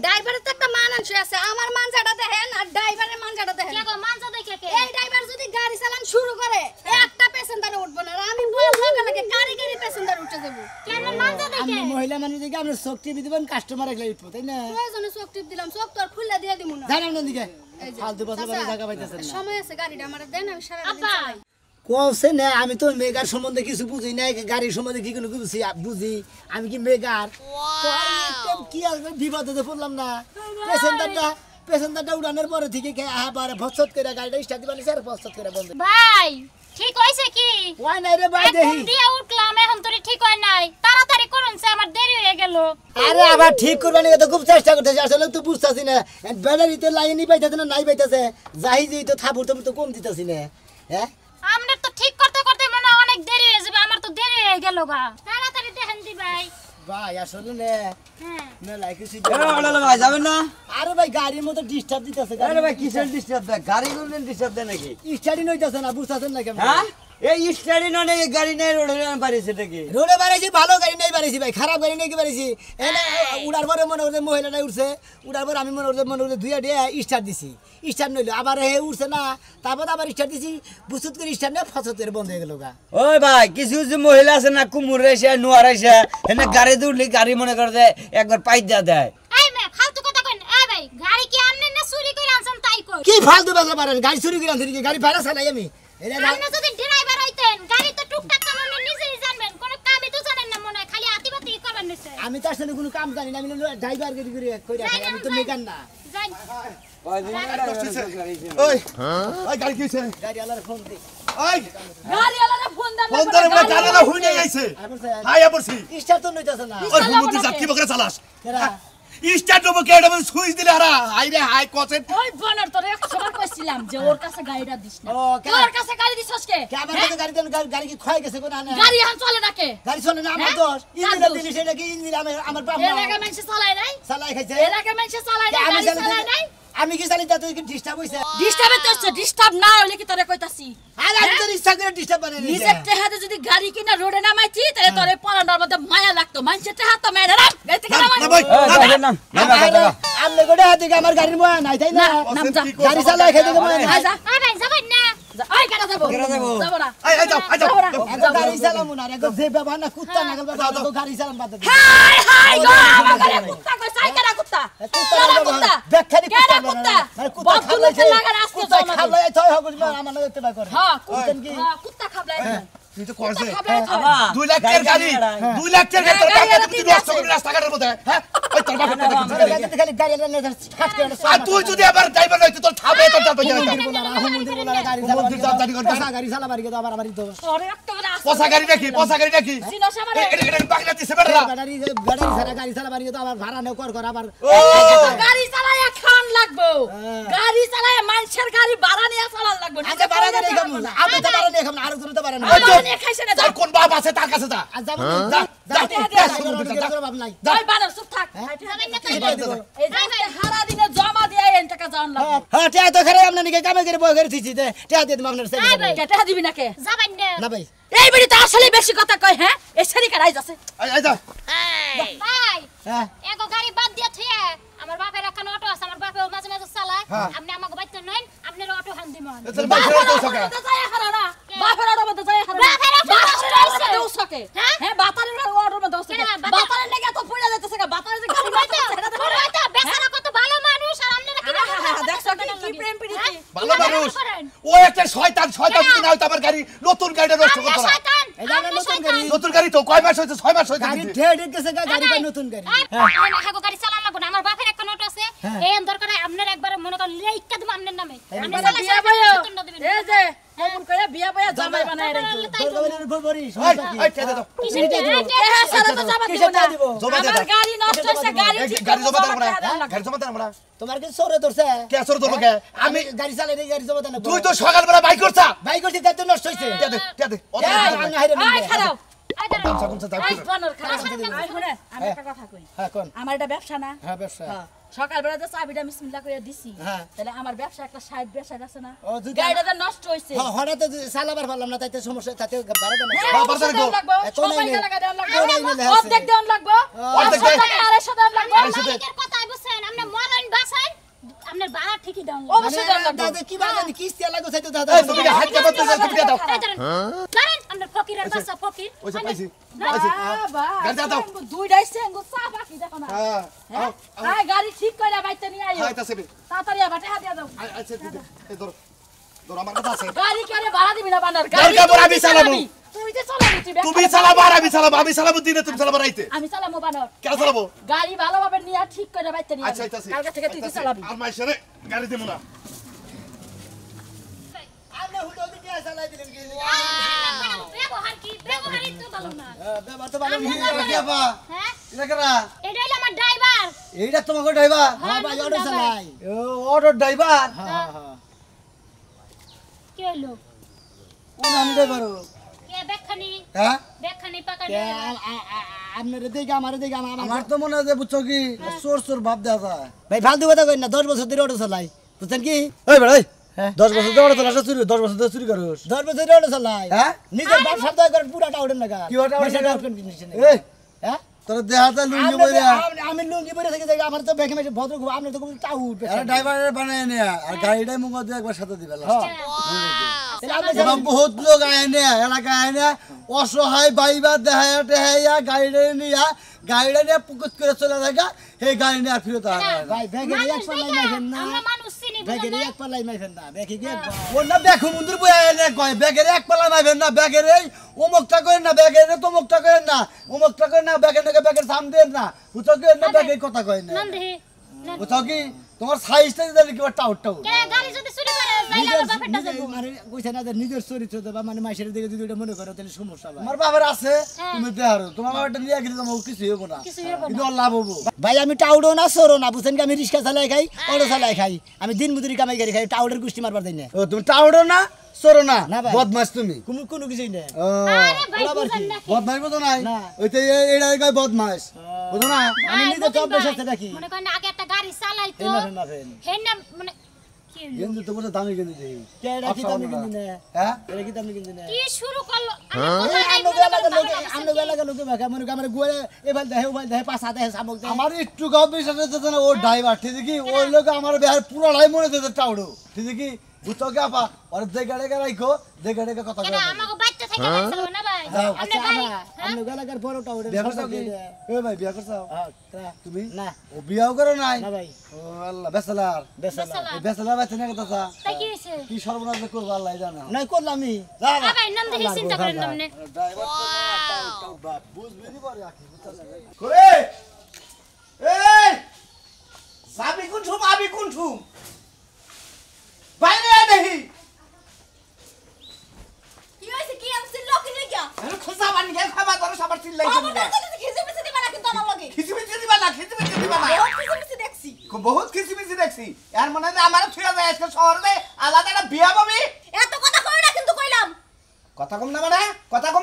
ড্রাইভারের তো একটা মানানসই আছে আমার মানজাটা দেখেন আর ড্রাইভারের মানজাটা দেখেন কে গো মানজা দেখে কে এই ড্রাইভার যদি গাড়ি চালান শুরু করে একটা প্যাসেঞ্জার উঠবো না আর আমি বলবো লাগে গাড়ি গাড়ি প্যাসেঞ্জার উঠে যাব কেন মানজা দেখে আমি মহিলা মানুষ দিকে আমরা চোখ টিপি দিবেন কাস্টমার একলাই উঠবো তাই না প্রয়োজনে চোখ টিপ দিলাম চোখ তো আর খুলে দিয়ে দিমু না জানেন না দিকে এই যে, ফালতু বসে চাচা, জায়গা পাইতেছেন না সময় আছে গাড়িটা আমার দেন আমি সারা দিন আব্বা। চালাই কোসে না আমি তো মেগার সম্বন্ধে কিছু বুঝি না গাড়ির সম্বন্ধে কি কোনো বুঝি বুঝি আমি কি মেগার তো একদম কি আসবে বিপদে পড়লাম না পেসেঞ্জারটা উড়ানোর পরে থেকে আবার ভসত করে গাড়িটা স্টার্ট দিবানি স্যার ভসত করে বন্ধ ভাই ঠিক হইছে কি ওই নাই রে ভাই দেখি এখন দিয়া উঠলাম এখন তোরে ঠিক হয় নাই তাড়াতাড়ি করুন সে আমার দেরি হয়ে গেল আরে আবার ঠিক করবানি তো খুব চেষ্টা করতেছি আসলে তুই বুঝতাছি না ব্যাটারিতে লাইনই পাইতাছে না নাই পাইতাছে যাই যাই তো থাপুর তো কম দিতাছি না হ্যাঁ আমরা তো ঠিক করতে করতে মনে হয় অনেক দেরি হয়ে যাবে আমার তো দেরি হয়ে গেল গা তাড়াতাড়ি দেখেন দি ভাই ভাই আসলে না হ্যাঁ মেলায় কিছু ভাই যাবেন না আরে ভাই গাড়ির মতো ডিস্টার্ব দিতেছে আরে ভাই কিসের ডিস্টার্ব দেয় গাড়ি গুলো ডিস্টার্ব দেয় নাকি স্টার্টই নইতাছে না বুঝতাছেন না কেমন হ্যাঁ এই স্টাডি ননে গাড়ি নেই রোডে পারিছে নাকি রোডে বাড়াইছি ভালো গাড়ি নেই বাড়াইছি ভাই খারাপ গাড়ি নেই কি বাড়াইছি এনে উড়ার পরে মনে করছে মহিলাটা উঠছে উড়ার পরে আমি মনে করছে দুইয়া দিয়ে স্টার্ট দিছি স্টার্ট নইলো আবার হে উঠছে না তারপর আবার স্টার্ট দিছি বুসুত করে স্টার্ট না ফসত করে বন্ধ হয়ে গেল গা ওই ভাই কিছু কিছু মহিলা আছে না কুমুর রেছে নোয়ার রেছে এনে গাড়ি উঠলে গাড়ি মনে করে একবার পাই দেয় এই মে ফালতু কথা কইন এই ভাই গাড়ি কি আমনে না চুরি করে আনছেন তাই কই কি ফালতু বাজা পারেন গাড়ি চুরি করে আনছি গাড়ি ভাড়া চালাই আমি এটা আপনি যদি ড্রাইভার হইতেন গাড়ি তো টুকটাক কাম আপনি নিজেই জানবেন কোন কামই তো জানেন না মনে হয় খালি আতিবাতি করবেন নিছে আমি তো আসলে কোনো কাম জানি না আমি ড্রাইভার গাড়ি করে কই রাখি আমি তো মেকার না যাই ওই ওই গাড়ি কিছে গাড়ি আলার ফোন দি ওই গাড়িওয়ালারে ফোন দেন ফোন ধরে মই গাড়িলা হই নাই আইছে হাই আবরছি স্টার্ট তো নইতাছে না ওই হুমুতি যাত্রী বকরে চালাস কেরা স্টার্ট দেবো কেডা মানে সুইচ দিলে হারা হাই রে হাই কসে ওই বনার তোরে 100 বার কইছিলাম যে ওর কাছে গাড়িটা দিস না ও কে ওর কাছে গাড়ি দিছস কে কে আমার কাছে গাড়ি দেন গাড়ি কি ক্ষয় গেছে কোন না গাড়ি এখন চলে না কে গাড়ি চলে না আমার দোষ ইঞ্জিন দিলি সেটা কি ইঞ্জিন আমার বাপ এর আগে মানুষ চালায় নাই চালাই খাইছে এর আগে মানুষ চালায় নাই গাড়ি চালায় নাই আমি কি চালাই তা তুই কি ডিস্টার্ব হইছে ডিস্টার্ব হচ্ছে ডিস্টার্ব না হইলে কি তোরে কইতাছি আর আমি তো ইচ্ছা করে ডিস্টার্ব বানাই নিছে নিজের টেহাতে যদি গাড়ি কিনা রোডে নামাইছি তাহলে তোরে পরানোর মধ্যে মায়া লাগতো মানুষের টেহাত তো মেরে রাখ গাড়ি থেকে নামাই না ভাই আমলে গোটা হাতে আমার গাড়ির ময়া নাই তাই না নাম যা গাড়ি চালাই খাইতে ময়া নাই আয় যা এই ভাই যাবেন না ওই কেন যাবো যাবো না আই যাও আই যাও এত গাড়ি চালামু না এত যে ব্যবহার না কুত্তা নাগল বাবা তো গাড়ি চালাম বাদ দে হাই হাই গো আমার গাড়ি কুত্তা কই সাইকেল কুত্তা কুত্তা ব্যাখ্যানি কেডা কুত্তা মানে কুত্তা বদগুলোকে লাগা রাস্তা জমা দে খাবলাই থই হগল আমার লাগে তেবা করে হ্যাঁ কুত্তা কি কুত্তা খাবলাই তুই তো করছে আবা 2 লাখ টাকার গাড়ি 2 লাখ টাকার তোর কাকা তুই নষ্ট করে রাস্তাঘাটের মধ্যে হ্যাঁ ওই তোর বাপের টাকা খালি গাড়ি এনে ফাট করে আর তুই যদি আবার ড্রাইভার হইতো তোর থাবে তোর চাপে যাবে মন্দির বলা গাড়ি মন্দির যাত্রী করতে গাড়ি চালা বাড়ি তো আবার আমারই তো তোরে একটা করে রাস্তা পোষা গাড়ি নাকি চিনস আমারে এটা বাগলা দিছে বেড়া গাড়ি ছাড়া গাড়ি চালা বাড়ি তো আবার ভাড়া নেও কর আবার গাড়ি চালায় খান লাগবো গাড়ি চালায় মানুষের গাড়ি ভাড়া নিয়ে চালান লাগবো আচ্ছা ভাড়া করে খাবো আমি তো ভাড়া নিয়ে খাবো আর জন তো ভাড়া না ভাড়া নিয়ে খাইছে না তোর কোন বাপ আছে তার কাছে যা আর যাব যা যা বাপ নাই ওই বানর চুপ থাক এই যে হারা দিনে জমা দিয়ে এন টাকা জান লাগবো হ্যাঁ টিয়া তো খারাপ আপনি নিকে কামে করে বই করে দিছি দে টিয়া দিয়ে দিম আপনার সাইড কে টাকা দিবি না কে যাবেন না না ভাই এই বিড়ি তো আসলে বেশি কথা কয় হ্যাঁ এই সেরি কারাই যাচ্ছে আই যা ভাই হ্যাঁ এগো গাড়ি বাদ দিয়া থিয়া আমার বাপের এখন অটো আছে আমার বাপে মাঝে মাঝে চালায় আপনি আমাকে বাইতে নইন আপনার অটো হান দিমন তোর বাপের তো সকা তো যায় হারা না বাপের অটোর মধ্যে যায় হারা বাপের অটো উসকে হ্যাঁ বাতারের অটোর মধ্যে উসকে বাতারের লেগে তো পড়ে যাইতেছে বাতারের যে গাড়ি হয়তো বেচারা কত ভালো মানুষ আর আপনারা কি দেখছো কি প্রেম প্রীতি ভালো মানুষ ও একটা শয়তান যদি না হইতো আমার গাড়ি নতুন গাড়িটা নষ্ট করতো না শয়তান এটা নতুন গাড়ি নতুন গাড়ি তো কয় মাস হইছে 6 মাস হইছে গাড়ি ঢেড় গেছে গাড়ি বা নতুন গাড়ি হাগো গাড়ি চালান লাগবো না আমার বাপের একটা নোট আছে এই দরকার আপনার একবার মনে করেন লেইকা দিমু আপনার নামে আপনি চালাই বিয়া বইও এই যে এমন করে বিয়া বইয়া জামাই বানায় রাখছো বলবনের বড়বড়ি এই কে দাও হ্যাঁ সারা তো জামা দিব না জমা দে আমার গাড়ি নষ্ট হইছে গাড়ি ঠিক গাড়ি জমা দে করে আমরা গাড়ি জমা দে আমরা তোমার কি সরে ধরছে কে আসর তোর কে আমি গাড়ি চালাই গাড়ি জমা দেন তুই তো সকালবেলা বাইক করছা ভাই করছি তাই তো নষ্ট হইছে কে দে আমি হাইরে আই খারাপ আই দাঁড়াও আই বানর খারাপ আই শুনে আমি একটা কথা কই হ্যাঁ কোন আমার এটা ব্যবসা না হ্যাঁ ব্যবসা সকালবেলা যে চাবিটা আমি বিসমিল্লাহ করে দিছি হ্যাঁ। তাহলে আমার ব্যবসা একটা সাইড ব্যবসা আছে না ও যদি গাড়িটা যে নষ্ট হইছে হঠাৎ চালাবার পারলাম না তাইতে সমস্যা তাতে বাড়া দেন হ্যাঁ, বারবার অবশ্যই দেওয়ান লাগবো, এত নাই সবাইকে নে। লাগা দেওয়ান লাগবো। এত নাই নে, অর্ধেক দেওয়ান লাগবো, অর্ধেক 500 টাকা, 250 দেওয়ান লাগবো। মালিকের কথাই বুঝছেন আপনার ভাড়া ঠিকই দাও অবশ্যই দেন লাগবে। দাদা কি বাগানি কিস্তি লাগো চাইতো দাদা এই তুমি হাত চাপা তো তুমি দাও জানেন আপনার ফকিরের বাসা ফকির ওই যে পাইছি পাইছি বাবা গাড়ি দাও দুইটাই সেঙ্গো চা বাকি দেখো না হ্যাঁ আয় গাড়ি ঠিক করে বাইতে নিয়ে আইও আইতাছে তাড়াতাড়ি আবার টাকা দিয়া দাও আচ্ছা এই ধর ধর আমার কথা আছে গাড়ি করে ভাড়া দিবি না বানার গাড়ি কেবল আমি চালাবো। তুই যে চালাবি তুমি চালাবো আর আমি চালাবো দিনে তুমি চালাবো রাইতে আমি চালাবো বানার কেন চালাবো গাড়ি ভালোভাবে নিয়ে ঠিক করে বাইতে নিয়ে আচ্ছা আইতাছে কালকে থেকে তুই চালাবি আর মাইশারে গাড়ি দেবো না আপনি হুটো দিকে চালাই দিলেন কি ব্যবহার কি ব্যবহারই তো ভালো না ব্যাপার তো ভালো কি আপা হ্যাঁ এটা কারা এটা হলো আমার ড্রাইভার এইটা তোমাকে ড্রাইভার হ্যাঁ ভাই অটো চালাই ও অটো ড্রাইভার হ্যাঁ হ্যাঁ কি হলো কোন আমি ড্রাইভার কে বেখানি হ্যাঁ পাকানি আপনারা দেখে আমার দেখে আমার তো মনে হয় যে বুঝছো কি চোর চোর ভাব দেওয়া যায় ভাই ফালতু কথা কই না 10 বছর ধরে অটো চালাই বুঝছেন কি ওই বেড়াই হ্যাঁ 10 বছর ধরে অটো চালাছ চুরি 10 বছর ধরে চুরি করছ 10 বছর ধরে অটো চালাই হ্যাঁ নিজের বাপ শব্দ করে পুরাটা উড়েন না কি ওটা উড়েন না? এই এই হ্যাঁ তোর দেহাতে লুঙ্গি পরে আমি লুঙ্গি পরে থেকে যাই আমার তো বেখে মেশে ভদ্র আপনি তো টাউট আরে ড্রাইভারের বানায় নে আর গাড়িটাই মুখ দিয়ে একবার সাথে দিবে লাস্ট এবং আপনি বহুত লোক আয় নে এলাকায় আয় নে অসহায় বাইবা দেহায়া টেহাইয়া গাড়িটা নিয়া গাড়িটা নিয়ে পুকুত করে চলে থাকা এই গাড়ি নিয়ে আর ফিরত আর ভাই ব্যাগের এক পাল্লাই মাইছেন না আমরা মানুষ চিনি ব্যাগের এক পাল্লাই মাইছেন না ব্যাগে গিয়ে ওর না দেখো মন্দির বই আয় নে কয় ব্যাগের এক পালা মাইবেন না ব্যাগের এই অমুকটা করেন না ব্যাগের তমুকটা করেন না অমুকটা করেন না ব্যাগের নাকি ব্যাগের সাম দেন না বুঝছো কি না ব্যাগের কথা কয় না নন্দে বুঝছো কি তোমার সাইজটা দিলে কি টাউট টাউট কে গাড়ি যদি চুরি করে তাইলে আমার বাপেরটা যাবো মানে কইছে না যে নিজের চরিত্র বা মানে মাইশের দিকে যদি এটা মনে করো তাহলে সমস্যা ভাই আমার বাবার আছে তুমি দেহারো তোমার বাবাটা নিয়ে গেলে তোমার কিছু হবো না কিন্তু ওর লাভ হবো ভাই আমি টাউডও না সরো না বুঝছেন কি আমি রিক্সা চালাই খাই অটো চালাই খাই আমি দিন মজুরি কামাই করে খাই টাউডের গুষ্টি মারবার দেই না ও তুমি টাউডো না চোরো না না ভাই। বদমাস তুমি কোনো কোনো কিছুই না ও আরে ভাই ওরা আবার বুঝেন কি? না বদমাস বুঝো নাই না। ওই তো এইটা কয় বদমাস বুঝো না আমি নিজে তো অভ্যাস আছে নাকি মনে করেন আগে একটা গাড়ি চালাইতো এই না ফেন হেন মানে কি হলো? কিন্তু তো বলে দামি কিনে দিই কে এটা কি দামি কিনি না হ্যাঁ এটা কি দামি কিনি না কি শুরু করলো আমরা এলাকা লোকে ভাগা মনে কর আমরা গোয়ে এবার দেহে ওবার দেহে পাঁচা দেহে সামক দেহে আমার একটু গাও বিশ্বাস হচ্ছে না ও ড্রাইভার ঠিক কি ওই লোক আমার বিহার পুরোটাই মনে হচ্ছে টাউডো ঠিক কি বুঝছো কি আপা আর যে গাড়ি রাখো যে গাড়ি কথা কেন কয় আমাকে বাচ্চা থেকে যাইছিল না ভাই যাও আপনি আচ্ছা গাড়ি আমরা এলাকার বড় টাউডে বিয়া করছো কি এ ভাই বিয়া করছো তুমি না ও বিয়াও করো নাই না ভাই ও আল্লাহ বেসালার বেসালা এই বেসালার বাচ্চা না কথা তাই কি হইছে কি সর্বনাশ যে করবো আল্লাহ জানে নাই করলামই ভাই নাম দেখে চিন্তা করেন না আপনি করে এই সাবি কুনঠুম আবি কুনঠুম বাইরে আয় দেখি কি হইছে কি আমি চিল্লো কি লাগিয়া আরে খোসা বানি গে খাবা তোর সবার চিল্লাই বাবু দিবি তো খিজে পিছে দিবা না কিন্তু আমার লগে খিচিমিচি দিবা না বহুত খিজে পিছে দেখছি বহুত খিচিমিচি দেখছি এর মনে হয় আমার থুয়া যায় আজকে শহরে আলাদা একটা বিয়া পাবি এত কথা কই না কিন্তু কইলাম কথা কম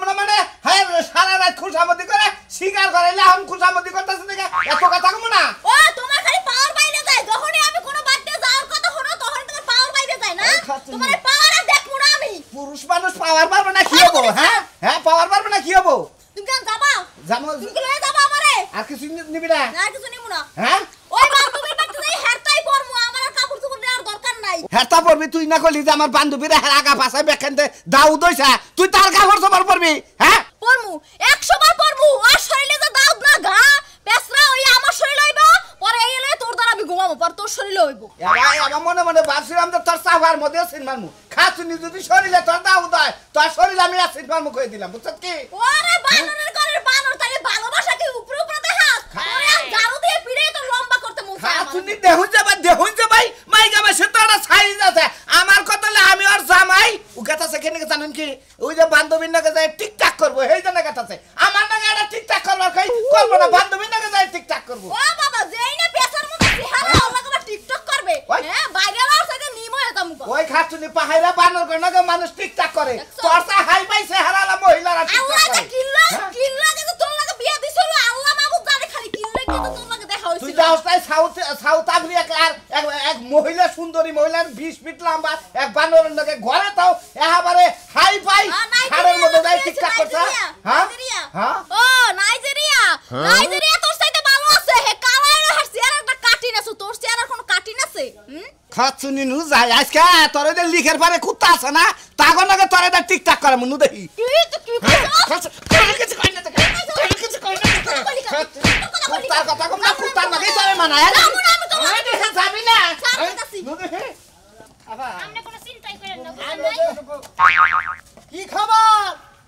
না মানে হ্যাঁ সারা রাত খুশামতি করে শিকার করাইলে আমি খুশামতি করতেছি দেখে এত কথা কম না ও তোমার খালি পাওয়ার বাইরে যায় যখনই আমি কোনো বাড়িতে যাওয়ার কথা হলো তখনই তোমার পাওয়ার বাইরে যায় না এই খাচ্ছি। তোমার পাওয়ার আর দেখবো না আমি পুরুষ মানুষ পাওয়ার পারবে না কি হবো হ্যাঁ হ্যাঁ পাওয়ার পারবে না কি হবো তুমি কেন যাবা জামো তুমি কি লয়ে যাবা আমারে আর কিছু নিবি না না কিছু নিমু না হ্যাঁ ওই বান্ধবীর বাড়িতে যাই হেরতাই পরমু আমার আর কাপড় চোপড় দেওয়ার দরকার নাই হেরতা পড়বি তুই না করলি যে আমার বান্ধবীরা হেরাগা ভাষায় বেখানতে দাউ দইছা তুই তার কাপড় চোপড় পরবি হ্যাঁ পরমু 100 বার পরমু আর শরীরে যে দাউদ না ঘা পেছরা ওই আমার শরীর হইব পরে এই লয়ে তোর দ্বারা আমি ঘুমাবো পর তোর শরীর হইব আমার মনে মনে ভাবছিলাম যে তোর চাফার মধ্যে সিনমারমু খাচ্ছি যদি শরীরে তোর দাউ দেয় তোর শরীর আমি সিনমারমু কই দিলাম বুঝছ কি ওরে বানরের ঘরের বানর তাহলে ভালোবাসা কি উপরে উপরে দেখাস ওরে আর জারু দিয়ে পিড়ে তো লম্বা করতে মন চায় আমার। খাচ্ছি দেখুন যে ভাই মাইকা মাসে তো একটা সাইজ আছে আমার কথা হলে আমি আর জামাই ও কথা কেন জানেন কি ওই যে বান্ধবীর নাকি যায় টিকটাক করবো এই জন্য কথা আছে আমার নাকি একটা টিকটাক করবার কই করবো না বান্ধবীর নাকি যায় টিকটাক করবো ও বাবা যেই না পেছার মধ্যে চেহারা আল্লাহ কবার টিকটক করবে ওই। হ্যাঁ বাইরে আওয়ার সাথে নিমো এতাম গো ওই খাচ্ছি পাহাড়া বানর করে নাকি মানুষ টিকটাক করে দেখছো? তোর চা হাই পাইছে হারালা মহিলারা আল্লাহ টিকটাক কে করে কিল্লা হ্যাঁ? কিল্লা কিন্তু তোর লাগে বিয়া দিছিল আল্লাহ মাহবুব জানে খালি কিল্লা কিন্তু তোর লাগে দেখা তুই হইছিল যাওস্তায় সাউথ আফ্রিকা আর এক মহিলা সুন্দরী মহিলার 20 ফিট লম্বা এক বানরের নাকি ঘরে তাও একেবারে হাই পাই হাড়ের মধ্যে যায় টিকটাক করছে হ্যাঁ হ্যাঁ ও নাইজেরিয়া তোর সাথে ভালো আছে হে কালার আর চেহারা একটা কাটিন আছে তোর চেহারা কোনো কাটিন আছে খাচ্ছুনি নু যাই আজকে তোর যে লিখের পারে কুত্তা আছে না তাগর নাকি তোর এটা টিকটাক করে মনু দেখি কিছু কই না কিছু কই না কুত্তার কথা কম না কুত্তার নাকি তোরে মানায় যাবি না আপনি কোনো চিন্তাই করেন না কি খবর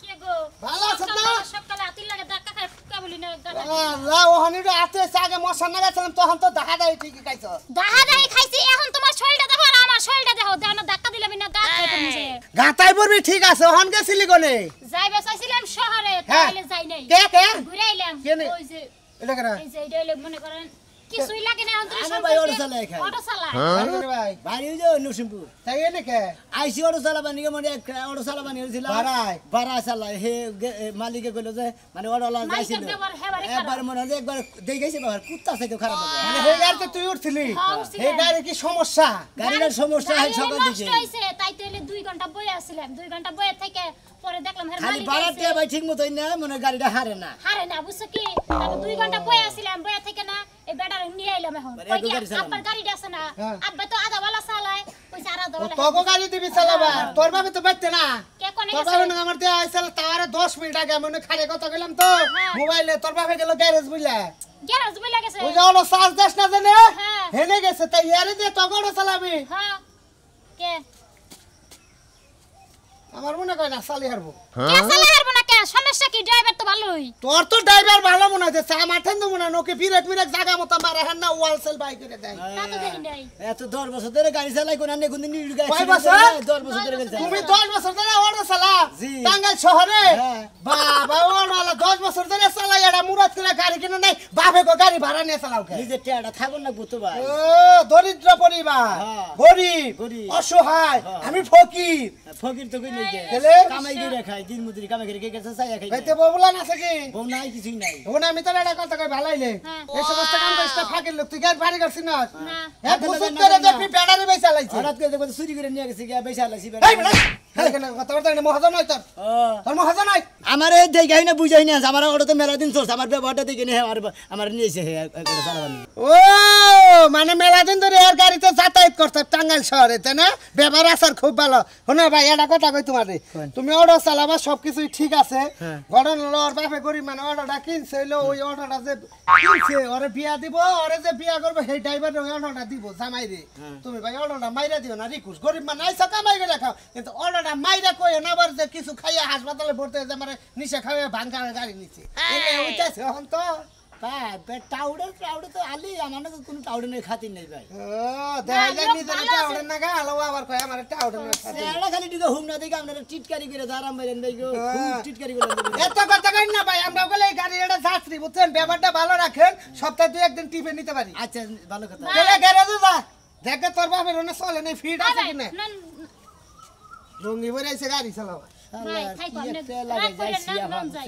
কে গো ভালো আছেন না? সকালে আতির লাগে ধাক্কা খায় ফুকা বলি না দাদা আল্লাহ ওখানে আতে আগে মশা না গেছিলাম তখন তো দেখা দেয় ঠিকই খাইছো দাহাদাই খাইছি এখন তোমার শরীরটা দেখো আর আমার শরীরটা দেখো দানা ধাক্কা দিলাম না গা খাইতে নিছে গাতাই পড়বি ঠিক আছে ওখান গেছিলি কোনে যাইবে চাইছিলাম শহরে হ্যাঁ। তাইলে যাই নাই কে কে ঘুরে আইলাম কেনে? ওই যে এটা কেন এই যে এটা হইলো মনে করেন কিছুই লাগে না অন্তরে আরে ভাই, অটো চালায় খাই। অটো চালায় ভাই বাড়ি যে নরসিংপুর তাই এনে কে আইসি অটো চালাবা নিয়ে মানে অটো চালাবা নিয়ে ছিল ভাড়া চালায় হে মালিকে কইলো যে মানে অটো লা যাইছিল মালিকের ব্যবহার হেবারে খারাপ। একবার মনে হয় যে একবার দেই গেছে বাবার কুত্তা থেকে খারাপ হবে মানে হে গাড়িতে তুই উঠছিলি হ্যাঁ, উঠছিলাম। হে গাড়ি কি সমস্যা গাড়ির সমস্যা হয় গাড়ি সকাল নষ্ট থেকে হইছে তাই তো হইলে 2 ঘন্টা বইয়া ছিলাম 2 ঘন্টা বইয়া থেকে পরে দেখলাম হের খালি মালিক ভাড়া আইছে। টিয়া ভাই ঠিক মতোই না মানে গাড়িটা হারে না হারে না বুঝছো কি তারপর 2 ঘন্টা বইয়া ছিলাম বইয়া থেকে না এই বেটার নিয়ে আইলাম এখন মানে কই এত কি গাড়ি চালানো? আব্বার গাড়িটা আছে না হ্যাঁ। আব্বা তো আধা বেলা চালায় কইছে আর আধা বেলা তোকে গাড়ি দিবি চালাবা তোর ভাবে তো বাইতে না কে কোনে তোর গেছে ভাবে না আমার দিয়ে আইছিল তারে 10 মিনিট আগে মনে খালি কথা কইলাম তো হ্যাঁ। মোবাইলে তোর ভাবে গেল গ্যারেজ বুঝলা গ্যারেজ বইলা গেছে ওই যে ওলো সাজ দেশ না জানে হ্যাঁ। হেনে গেছে তাই ইয়ারে দিয়ে তোকে চালাবি হ্যাঁ কে আমার মনে কয় না চালি হারবো কে চালায় হারবো না কে সমস্যা কি ড্রাইভার তো ভালোই তোর তো ড্রাইভার ভালো মনে হচ্ছে চা মাঠেন তো মনে হয় ওকে বিরেক বিরেক জায়গা মতো মারে হ্যাঁ না ওয়াল সেল বাই করে দেয় তা তো দেখি নাই এত 10 বছর ধরে গাড়ি চালাই কোন আনে কোন দিন গাড়ি কয় বছর? 10 বছর ধরে গাড়ি চালাই তুমি 10 বছর ধরে অটো চালা জি। টাঙ্গাইল শহরে হ্যাঁ। বাবা ওলা 10 বছর ধরে চালাই এটা মুরাদ করে গাড়ি কিনে নাই বাপে কো গাড়ি ভাড়া নিয়ে চালাও কে নিজে টেয়াটা থাকুন না বুঝতো ভাই ও দরিদ্র পরিবার হ্যাঁ। গরিব গরিব। অসহায় হ্যাঁ। আমি ফকির ফকির তো কই নেই কে তাহলে? কামাই করে খায় দিন মজুরি কামাই করে কে গেছে চাই খাই এতে ববুলা না থাকে বউ নাই কিছুই নাই ওনা আমি তো এটা কথা কই ভালাইলে হ্যাঁ। এই সমস্ত কাম করতে ফাকির লোক তুই গাড়ি বাড়ি করছিস না না হ্যাঁ বুঝুত করে দেখবি পেড়ারে বেই চালাইছে হঠাৎ করে দেখো চুরি করে নিয়ে গেছে গিয়া বেশা লাইছি এই বেটা হ্যাঁ কেন কথা বলতে না মহাজন নয় তোর তোর মহাজন নয় আমার এই দেখাই না বুঝাই না আমার অটো মেলা দিন চলছে আমার ব্যবহারটা দেখে নে আমার নিয়েছে হে চালাবানি ও মানে মেলা দিন ধরে এর গাড়িতে যাতায়াত করতে টাঙ্গাইল শহরে তাই না ব্যবহার আসার খুব ভালো শোনো ভাই এটা কথা কই তোমারে তুমি অটো চালাবা সবকিছুই ঠিক আছে হ্যাঁ। গড়ন লর বাপে করি মানে অটোটা কিনছে হইলো ওই অটোটা যে কিনছে ওরে বিয়া দিব ওরে যে বিয়া করবে সেই ড্রাইভার ওই অটোটা দিব জামাই রে তুমি ভাই অটোটা মাইরা দিও না রিকুস গরিব মানে আইসা কামাই করে খাও কিন্তু অটোটা মাইরা কই না আবার যে কিছু খাইয়া হাসপাতালে ভর্তি হয়ে যে মানে নিশা খাইয়া ভাঙ্গা গাড়ি নিচ্ছে এলে হইতাছে এখন তো টাউডে তো আলি আমার না কোনো টাউডে নেই খাতির নেই ভাই ও দেখা যায় নিজের টাউডের না গা আলো আবার কয় আমার টাউডের না খাতে সেটা খালি দিকে হুম না দেখে আপনারা টিটকারি করে দাঁড়াম বাইরেন ভাই গো খুব টিটকারি করে এত কথা কই না ভাই আমরা বলে এই গাড়ি এটা যাত্রী বুঝছেন ব্যাপারটা ভালো রাখেন সপ্তাহে 2-1 দিন টিপে নিতে পারি আচ্ছা ভালো কথা গেলে গ্যারেজে যা দেখে তোর বাপের ওনে চলে নেই ফিট আছে ভাই কিনা না রঙ্গি ভরে আইছে গাড়ি চালাবা ভাই, থাই কম, রাগ কইরেন না, নন যাই।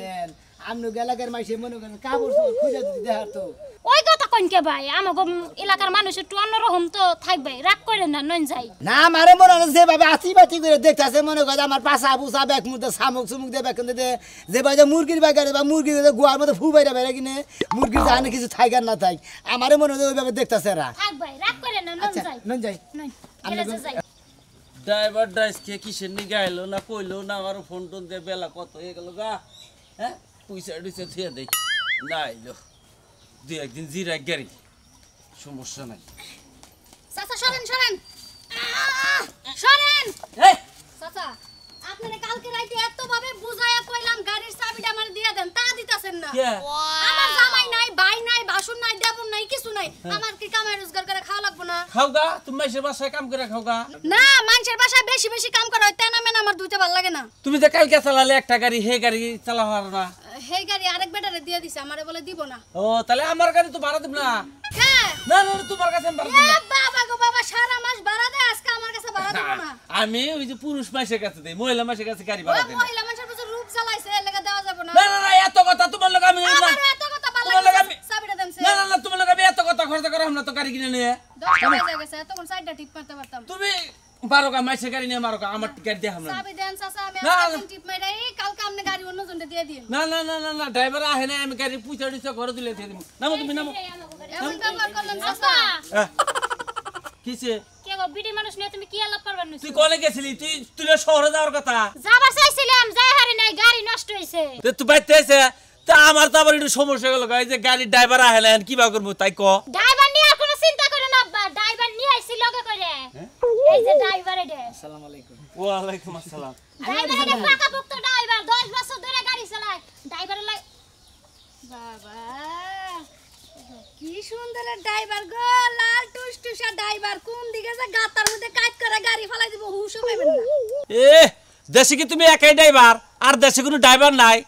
আমনু গেলাকার মাইসে মনে করেন কাপড় খুঁজে দিতে দেখার তো ওই কথা কইন কে ভাই আমাগো এলাকার মানুষ একটু অন্যরকম তো থাকবে রাগ করেন না নন যাই না আমারে মনে হয় যেভাবে আছি বাতি করে দেখতেছে মনে করে আমার পাশা বুসা ব্যাগ মুদে শামুক চুমুক দিয়ে ব্যাগ দে যেভাবে মুরগির বাগারে বা মুরগির গোয়ার মধ্যে ফু বাইরে বাইরে কিনে মুরগির জানে কিছু থাক আর না থাক আমারে মনে হয় ওইভাবে দেখতেছে এরা থাক ভাই রাগ করেন না নন আচ্ছা যাই নন যাই নন গেলে যাই ড্রাইভার ড্রাইভকে কিসের নিয়ে গাইলো না কইলো না আমার ফোন টোন দিয়ে বেলা কত হয়ে গেল গা হ্যাঁ পয়সা টুইসা থুয়ে দেই না এলো 2-1 দিন জিরা গাড়ি সমস্যা নাই চাচা সরেন সরেন সরেন এই চাচা আপনারা কালকে রাতে এত ভাবে বুঝাইয়া কইলাম গাড়ির চাবিটা আমার দিয়ে দেন তা দিতাছেন না কে আমার জামাই নাই ভাই নাই বাসুন নাই দেবন নাই কিছু নাই আমার কি কামাই রোজগার করে খাওয়া লাগবে না খাও গা তুমি মাইসের বাসায় কাম করে খাও গা না মানুষের বাসায় বেশি বেশি কাম করা হয় তেনা মেন আমার দুইটা ভালো লাগে না তুমি যে কালকে চালালে একটা গাড়ি হে গাড়ি চালা হার না হেই গাড়ি আরেক বেটারে দিয়ে দিছে আমারে বলে দিব না ও তাহলে আমার গাড়ি তো ভাড়া দিব না হ্যাঁ না না না, তোমার কাছে আমি ভাড়া দিব এ না বাবা গো বাবা সারা মাস ভাড়া দেয় আজকে আমার কাছে ভাড়া দিব না আমি ওই যে পুরুষ মাইসের কাছে দেই মহিলা মাইসের কাছে গাড়ি ও ভাড়া দেই না। মহিলা মানুষের প্রচুর রূপ চালাইছে এর লাগা দেওয়া যাবে না না না না এত কথা তোমার লোক আমি না আমার এত কথা ভালো তোমার লাগে লাগা আমি- চাবিটা দেন না না না তোমার লোক আমি এত কথা খরচ করা আমরা তো গাড়ি কিনে নিয়ে 10 টাকা হয়ে গেছে তখন সাইডটা টিপ মারতে পারতাম তুমি বারোকা মাইসের গাড়ি নিয়ে মারোকা আমার গাড়ি দিয়ে আমরা চাবি দেন চাচা আমি না, আজকে না। টিপ মাইরাই কালকে আপনি গাড়ি অন্য জনকে দিয়ে দিন না না না না না ড্রাইভার আহে না আমি গাড়ি পুইছা দিছে ঘরে দিলে দিয়ে দিব নামো তুমি নামো এমন ব্যবহার করলেন চাচা কিছে কে গো বিটি মানুষ নিয়ে তুমি কি আলাপ করবার নইছো তুই কোনে গেছিলি তুই শহরে যাওয়ার কথা যাবার চাইছিলাম যাই হারি নাই গাড়ি নষ্ট হইছে তুই বাইতে এসে তা আমার তো আবার একটু সমস্যা গেল এই যে গাড়ির ড্রাইভার আহে না কি বা করবো তাই ক ড্রাইভার নিয়ে আর কোনো চিন্তা করে না আব্বা ড্রাইভার নিয়ে আইছি লগে করে এই যে ড্রাইভার এডে আসসালামু আলাইকুম ওয়ালাইকুম আসসালাম ড্রাইভার এডে পাকাপোক্ত ড্রাইভার 10 বছর ধরে গাড়ি চালায় ড্রাইভার লাই বাবা কি সুন্দর ড্রাইভার গো লাল টুসটুসা ড্রাইভার কোন দিকে যে গাতার মধ্যে কাট করে গাড়ি ফলাই দিব হুশও পাবেন না এ দেশে কি তুমি একাই ড্রাইভার আর দেশে কোনো ড্রাইভার নাই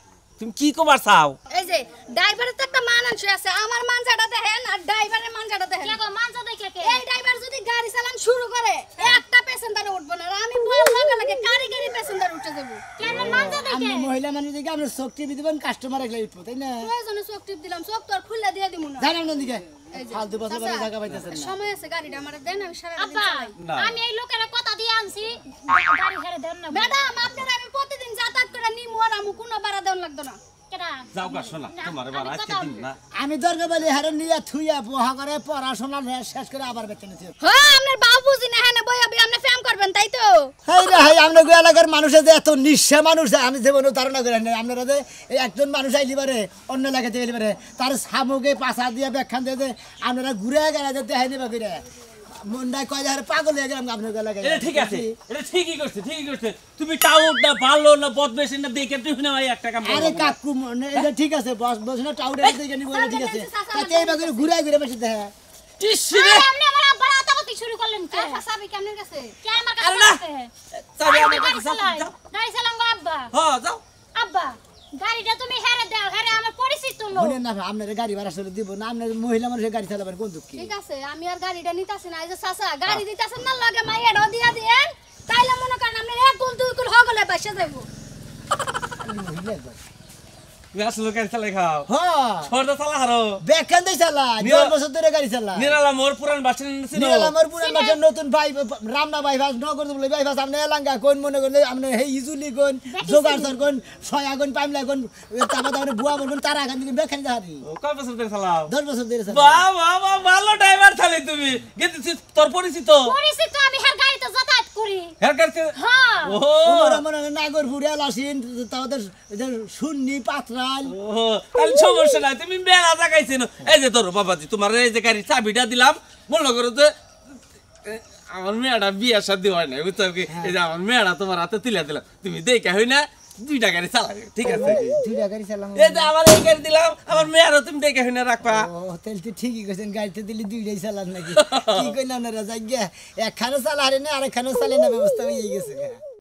তুমি কি কবার চাও এই যে ড্রাইভারের তো একটা মানানসই আছে আমার মানজাটা দেখেন আর ড্রাইভারের মানজাটা দেখেন কে গো মানজা দেখে কে এই ড্রাইভার যদি গাড়ি চালান শুরু করে একটা প্যাসেঞ্জার উঠবো না আর আমি বললাম লাগে গাড়ি প্যাসেঞ্জার উঠে যাব কেন মানজা দেখে আমরা মহিলা মানুষ দিকে আমরা চোখ টিপি দিবেন কাস্টমার একলাই উঠবো তাই না প্রয়োজনে চোখ টিপ দিলাম চোখ তো আর খুলে দিয়ে দিমু না জানেন না দিকে এই যে, ফালতু বসে চাচা, জায়গা পাইতেছেন না সময় আছে গাড়িটা আমার দেন আমি সারা দিন আব্বা চালাই না। আমি এই লোকের কথা দিয়ে আনছি গাড়ি হেরে দেন না ম্যাডাম আপনার আমি প্রতিদিন যাতায়াত করে নিমু আর আমু কোনো ভাড়া দেন লাগতো না কেডা যাও গা শোনা তোমার এবার আজকে দিন না আমি দরকার বলি হারে নিয়ে থুইয়া পোহা করে পড়াশোনা শেষ করে আবার বেতন নিতে হ্যাঁ আপনার বাবু বুঝি না হ্যাঁ বই আপনি ফেম করবেন তাই তো হাই রে হাই আমরা গো এলাকার মানুষের যে এত নিঃস্ব মানুষ আমি জীবনে ধারণা করে নাই আপনারা যে এই একজন মানুষ আইলি পারে অন্য এলাকাতে গেলি পারে তার সামুকে পাছা দিয়ে ব্যাখ্যান দিয়ে যে আপনারা ঘুরে গেলে যে দেখাই নিবা করে মনটা কয় হারে পাগল হয়ে গেলাম আপনার এলাকায় এটা ঠিক আছে এটা ঠিকই করছে তুমি টাউট না ভালো না বদবেশি না দেখে তুমি না ভাই একটা কাম করো আরে কাকু মনে এটা ঠিক আছে বস বস না টাউডে দিকে নিব এটা ঠিক আছে তাতে এই বাগরে ঘুরে ঘুরে বসে দেখা ইস রে আপনি আমার আব্বার আতাপতি শুরু করলেন কে চাবি কেমনের কাছে কে আমার আরে কাছে না। আছে চাবি আমি আমার গাড়ি কাছে চালাই যাও। গাড়ি চালাম গো আব্বা হ্যাঁ যাও আব্বা গাড়িটা তুমি হেরে দাও হেরে আমার পরিচিত লোক মনে না আপনার গাড়ি ভাড়া চলে দিব না আপনার মহিলা মানুষের গাড়ি চালাবেন কোন দুঃখী ঠিক আছে আমি আর গাড়িটা নিতাছি না এই যে চাচা গাড়ি দিতাছেন না লাগে মাইয়াডো দিয়া দেন তাইলে মনে করেন আপনি এক গুল দুই গুল হগলে বাসা যাইব তুমি আসলে গাড়ি চালাই খাও হ্যাঁ সরদা চালা হারো ব্যাখ্যান দেই চালা 10 বছর ধরে গাড়ি চালা নিরালা মোর পুরান বাসন ছিল নিরালা আমার পুরান বাজার নতুন ভাই রামনা বাইপাস নগর বলে বাইপাস আপনি এলাঙ্গা কোন মনে করেন আপনি হে ইজুলি কোন জোগাড় কোন ছয়া কোন পাইমলা কোন তারপর আপনি বুয়া বলবেন তারা এখান থেকে ব্যাখ্যান দেখাদি কয় বছর ধরে চালাও 10 বছর ধরে চালা বাহ বাহ বাহ ভালো ড্রাইভার চালি তুমি গেছিস তোর পরিচিত পরিচিত আমি হের গাড়িতে যাতায়াত করি হের গাড়িতে হ্যাঁ ও তোমার মনে নাগরপুর এলাসিন তাদের সুন্নি পাতরাল ও তাহলে সমস্যা নাই তুমি মেলা জাগাইছেন এই যে তোর বাবাজি তোমার এই যে গাড়ির চাবিটা দিলাম মনে করো যে আমার মেয়েটা বিয়ে শাদী হয় না বুঝছো কি এই যে আমার মেয়েটা তোমার হাতে তুলে দিলাম তুমি দেখে হই না 2টা গাড়ি চালাবে ঠিক আছে দুইটা গাড়ি চালাম এই যে আমার এই গাড়ি দিলাম আমার মেয়েরও তুমি দেখে হই না রাখবা ও তাহলে তো ঠিকই কইছেন গাড়িতে দিলে দুইটাই চালান নাকি কি কইনা না রাজা একখানে চালা হারে না আরেকখানে চালে না ব্যবস্থা হয়ে গেছে